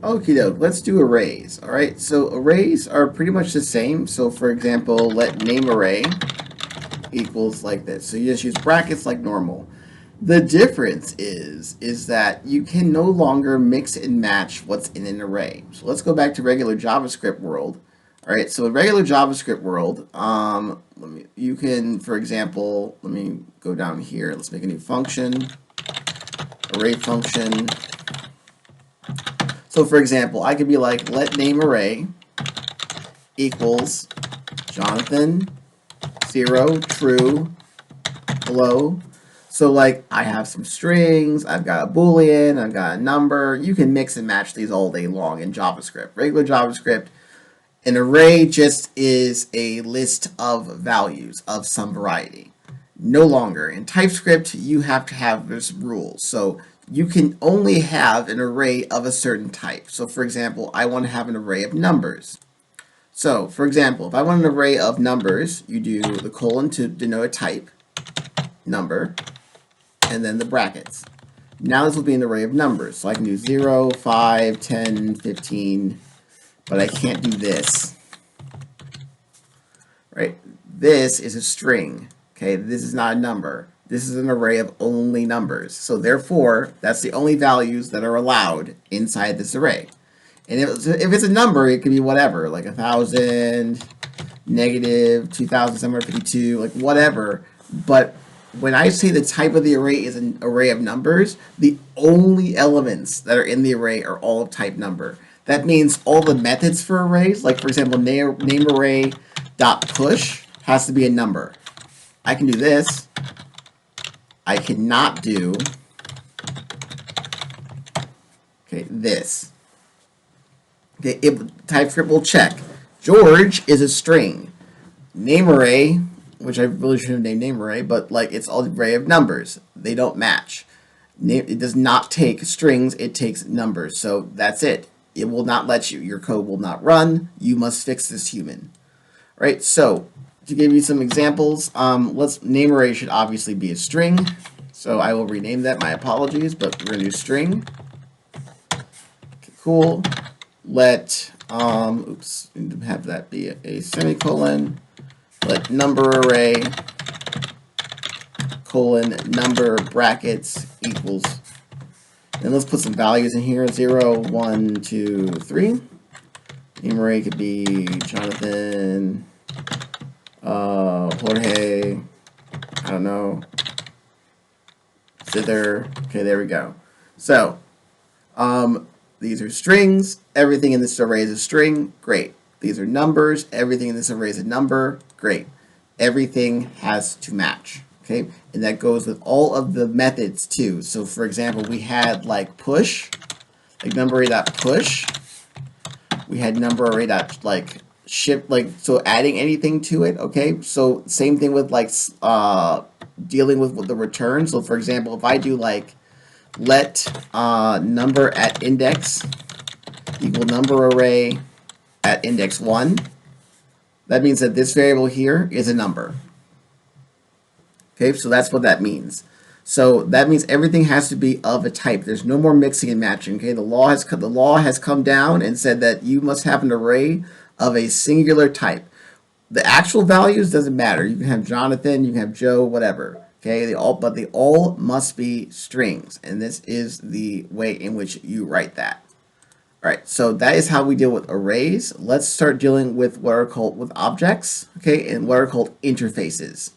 Okie doke, let's do arrays. All right, so arrays are pretty much the same. So for example, let name array equals like this. So you just use brackets like normal. The difference is that you can no longer mix and match what's in an array. So let's go back to regular JavaScript world. All right, so in regular JavaScript world, you can, for example, let me go down here. Let's make a new function, array function. So for example, I could be like, let name array equals Jonathan 0 true hello. So like I have some strings, I've got a boolean, I've got a number. You can mix and match these all day long in JavaScript. Regular JavaScript, an array just is a list of values of some variety. No longer. In TypeScript, you have to have this rule. So you can only have an array of a certain type. So for example, I want to have an array of numbers. So for example, if I want an array of numbers, you do the colon to denote a type, number, and then the brackets. Now this will be an array of numbers. So I can do 0, 5, 10, 15, but I can't do this. Right? This is a string. Okay, this is not a number. This is an array of only numbers. So therefore, that's the only values that are allowed inside this array. And if it's a number, it could be whatever, like 1,000, negative 2,752, like whatever. But when I say the type of the array is an array of numbers, the only elements that are in the array are all of type number. That means all the methods for arrays, like for example, name array dot push has to be a number. I can do this. I cannot do this. Okay, TypeScript will check. George is a string. Name array, which I really shouldn't have named name array, but like it's all array of numbers. They don't match. It does not take strings, it takes numbers. So that's it. It will not let you. Your code will not run. You must fix this human. Right? So to give you some examples, name array should obviously be a string. So I will rename that. My apologies, but we're gonna do string. Okay, cool. Let have that be a semicolon. Let number array colon number brackets equals. And let's put some values in here. 0, 1, 2, 3. Name array could be Jonathan, Jorge, I don't know, Zither. Okay, there we go. So, these are strings. Everything in this array is a string. Great. These are numbers. Everything in this array is a number. Great. Everything has to match. Okay, and that goes with all of the methods too. So for example, we had like push, like number array dot push. We had number array dot like ship, like so adding anything to it. Okay, so same thing with like dealing with the return. So for example, if I do like let number at index equal number array at index 1, that means that this variable here is a number. Okay, so that's what that means. So that means everything has to be of a type. There's no more mixing and matching. Okay, the law has come down and said that you must have an array of a singular type. The actual values doesn't matter. You can have Jonathan, you can have Joe, whatever. Okay, but they all must be strings, and this is the way in which you write that. All right, so that is how we deal with arrays. Let's start dealing with what are called objects. Okay, and what are called interfaces.